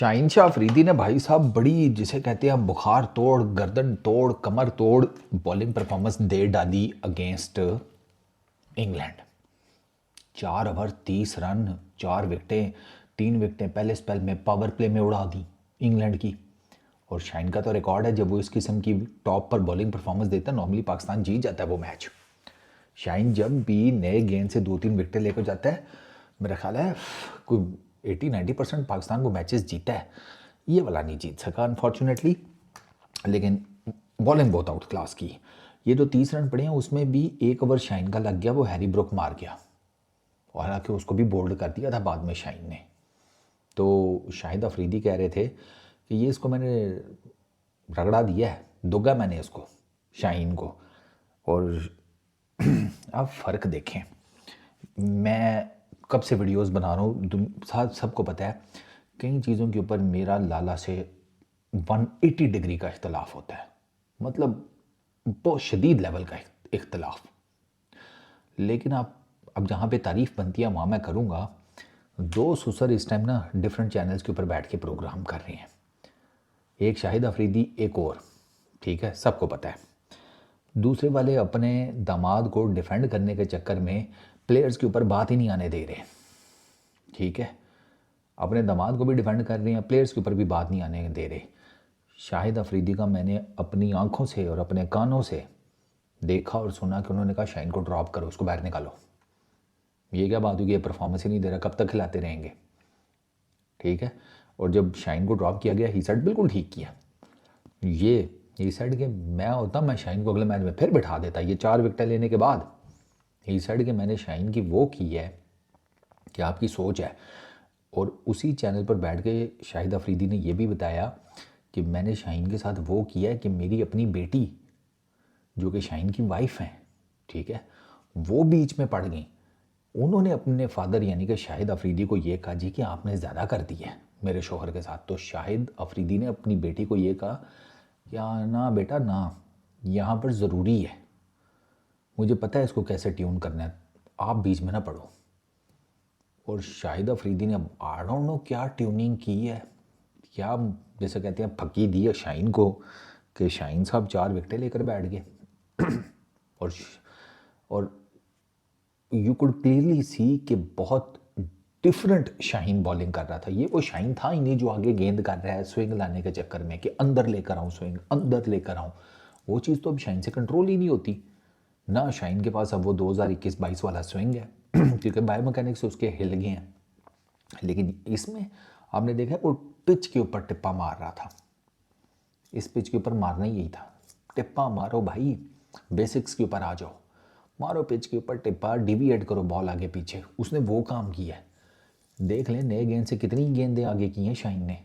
शाहीन शाह अफरीदी ने भाई साहब बड़ी जिसे कहते हैं बुखार तोड़ गर्दन तोड़ कमर तोड़ बॉलिंग परफॉर्मेंस दे डाली अगेंस्ट इंग्लैंड। 4 ओवर 30 रन, 4 विकेटें, 3 विकेटें पहले स्पेल में पावर प्ले में उड़ा दी इंग्लैंड की। और शाहीन का तो रिकॉर्ड है, जब वो इस किस्म की टॉप पर बॉलिंग परफॉर्मेंस देता है नॉर्मली पाकिस्तान जीत जाता है वो मैच। शाहीन जब भी नए गेंद से 2-3 विकेटें लेकर जाता है, मेरा ख्याल है कोई 80-90% पाकिस्तान वो मैचेस जीता है। ये वाला नहीं जीत सका अनफॉर्चुनेटली, लेकिन बॉलिंग बहुत आउट क्लास की। ये जो 30 रन पड़े हैं उसमें भी 1 ओवर शाहीन का लग गया, वो हैरी ब्रुक मार गया, और हालांकि उसको भी बोल्ड कर दिया था बाद में शाहीन ने। तो शाहिद अफरीदी कह रहे थे कि ये इसको मैंने रगड़ा दिया है, दुगा मैंने इसको शाहीन को। और आप फ़र्क देखें, मैं कब से वीडियोस बना रहा हूँ, सबको पता है कई चीज़ों के ऊपर मेरा लाला से 180 डिग्री का इख्तलाफ होता है, मतलब बहुत शदीद लेवल का इख्तलाफ। लेकिन आप अब जहाँ पे तारीफ़ बनती है वहाँ मैं करूँगा। 2 सुसर इस टाइम ना डिफरेंट चैनल्स के ऊपर बैठ के प्रोग्राम कर रहे हैं, एक शाहिद अफरीदी, एक और, ठीक है, सबको पता है। दूसरे वाले अपने दामाद को डिफेंड करने के चक्कर में प्लेयर्स के ऊपर बात ही नहीं आने दे रहे, ठीक है, अपने दामाद को भी डिफेंड कर रहे हैं, प्लेयर्स के ऊपर भी बात नहीं आने दे रहे। शाहिद अफरीदी का मैंने अपनी आंखों से और अपने कानों से देखा और सुना कि उन्होंने कहा शाहीन को ड्रॉप करो, उसको बाहर निकालो। ये क्या बात होगी, ये परफॉर्मेंस ही नहीं दे रहा, कब तक खिलाते रहेंगे, ठीक है। और जब शाहीन को ड्रॉप किया गया, ही सेड बिल्कुल ठीक किया। ये ही सेड कि मैं होता, मैं शाहीन को अगले मैच में फिर बिठा देता, ये 4 विकेटें लेने के बाद। ही सेड कि मैंने शाहीन की वो की है कि आपकी सोच है। और उसी चैनल पर बैठ के शाहिद अफरीदी ने यह भी बताया कि मैंने शाहीन के साथ वो किया है कि मेरी अपनी बेटी जो कि शाहीन की वाइफ हैं, ठीक है, वो बीच में पड़ गई। उन्होंने अपने फादर यानी कि शाहिद अफरीदी को ये कहा जी कि आपने ज़्यादा कर दी है मेरे शोहर के साथ। तो शाहिद अफरीदी ने अपनी बेटी को ये कहा कि ना बेटा ना, यहाँ पर ज़रूरी है, मुझे पता है इसको कैसे ट्यून करना है, आप बीच में ना पढ़ो। और शाहिद अफरीदी ने आई डोंट नो क्या ट्यूनिंग की है, क्या जैसे कहते हैं फकी दी है शाहीन को कि शाहीन साहब 4 विकेटें लेकर बैठ गए। और और यू कुड क्लियरली सी कि बहुत डिफरेंट शाहीन बॉलिंग कर रहा था। ये वो शाहीन था ही नहीं जो आगे गेंद कर रहा है स्विंग लाने के चक्कर में कि अंदर लेकर आऊँ स्विंग, अंदर लेकर आऊँ। वो चीज़ तो अब शाहीन से कंट्रोल ही नहीं होती ना। शाहीन के पास अब वो 2021-22 वाला स्विंग है क्योंकि बायो मैकेनिक्स उसके हिल गए हैं। लेकिन इसमें आपने देखा वो पिच के ऊपर टिप्पा मार रहा था। इस पिच के ऊपर मारना ही यही था, टिप्पा मारो भाई, बेसिक्स के ऊपर आ जाओ, मारो पिच के ऊपर टिप्पा, डिविएट करो बॉल आगे पीछे। उसने वो काम किया है। देख लें नए गेंद से कितनी गेंदें आगे की हैं शाहीन ने,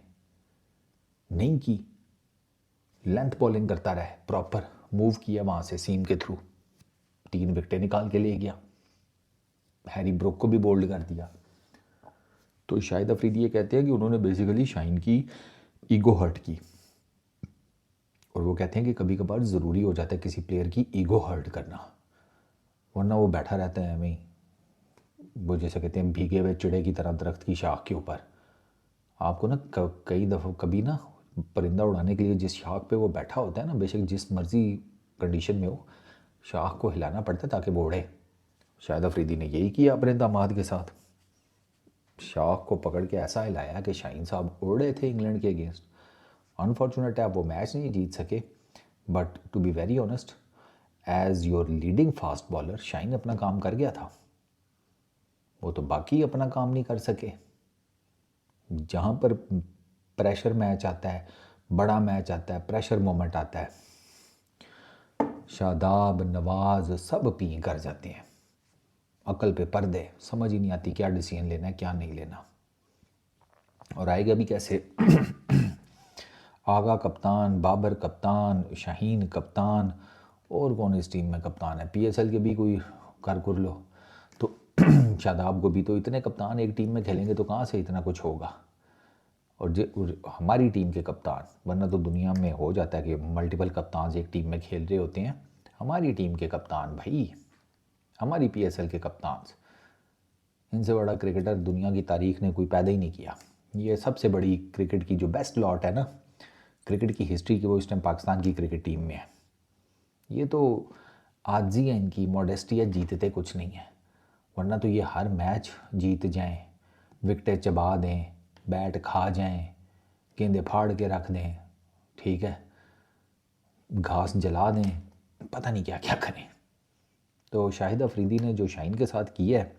नहीं की। लेंथ बॉलिंग करता रहा, प्रॉपर मूव किया वहाँ से सीम के थ्रू, 3 विकेटें निकाल के ले गया, हैरी ब्रुक को भी बोल्ड कर दिया। तो शाहिद अफरीदी ये कहते हैं कि उन्होंने बेसिकली शाहीन की ईगो हर्ट की। और वो कहते हैं कि कभी कभार ज़रूरी हो जाता है किसी प्लेयर की ईगो हर्ट करना, वरना वो बैठा रहता है हमें, वो जैसे कहते हैं भीगे हुए चिड़े की तरह दरख्त की शाख के ऊपर। आपको ना कई दफ़ा कभी ना परिंदा उड़ाने के लिए जिस शाख पे वो बैठा होता है ना, बेशक जिस मर्जी कंडीशन में हो, शाख को हिलाना पड़ता है ताकि वो उड़े। शाहिद अफरीदी ने यही किया अपने दामाद के साथ, शाख को पकड़ के ऐसा हिलाया कि शाहीन साहब उड़ रहे थे इंग्लैंड के अगेंस्ट। अनफॉर्चुनेट है आप वो मैच नहीं जीत सके, but to be very honest as your leading fast bowler Shaheen अपना काम कर गया था, वो तो बाकी अपना काम नहीं कर सके। जहाँ पर प्रेशर मैच आता है, बड़ा मैच आता है, प्रेशर मोमेंट आता है, शादाब नवाज सब पी कर जाते हैं, अकल पे पर्दे, समझ ही नहीं आती क्या डिसीजन लेना है क्या नहीं लेना। और आएगा भी कैसे आगा कप्तान, बाबर कप्तान, शाहीन कप्तान, और कौन इस टीम में कप्तान है, पीएसएल के भी कोई कर लो तो शादाब को भी, तो इतने कप्तान एक टीम में खेलेंगे तो कहाँ से इतना कुछ होगा। और हमारी टीम के कप्तान, वरना तो दुनिया में हो जाता है कि मल्टीपल कप्तान एक टीम में खेल रहे होते हैं, हमारी टीम के कप्तान भाई, हमारी पीएसएल के कप्तान, इनसे बड़ा क्रिकेटर दुनिया की तारीख ने कोई पैदा ही नहीं किया। ये सबसे बड़ी क्रिकेट की जो बेस्ट लॉट है ना क्रिकेट की हिस्ट्री की, वो इस टाइम पाकिस्तान की क्रिकेट टीम में है। ये तो आजी है इनकी, मॉडेस्टी है, जीतते कुछ नहीं है, वरना तो ये हर मैच जीत जाएं, विकेटें चबा दें, बैट खा जाएं, गेंदे फाड़ के रख दें, ठीक है, घास जला दें, पता नहीं क्या क्या करें। तो शाहिद अफरीदी ने जो शाहीन के साथ किया है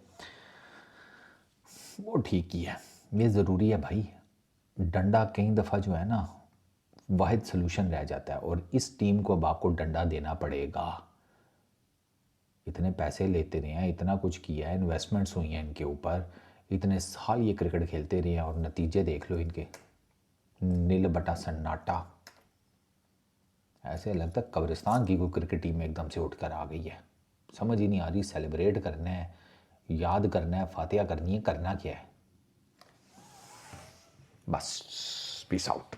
वो ठीक किया है। ये ज़रूरी है भाई, डंडा कई दफ़ा जो है ना वाहिद सलूशन रह जाता है, और इस टीम को अब आपको डंडा देना पड़ेगा। इतने पैसे लेते रहे हैं, इतना कुछ किया है, इन्वेस्टमेंट्स हुई हैं इनके ऊपर, इतने साल ये क्रिकेट खेलते रहे हैं, और नतीजे देख लो इनके, नील बटा सन्नाटा। ऐसे लगता है कब्रिस्तान की कोई क्रिकेट टीम एकदम से उठकर आ गई है। समझ ही नहीं आ रही, सेलिब्रेट करना है, याद करना है, फातिहा करनी है, करना क्या है। बस, पीस आउट।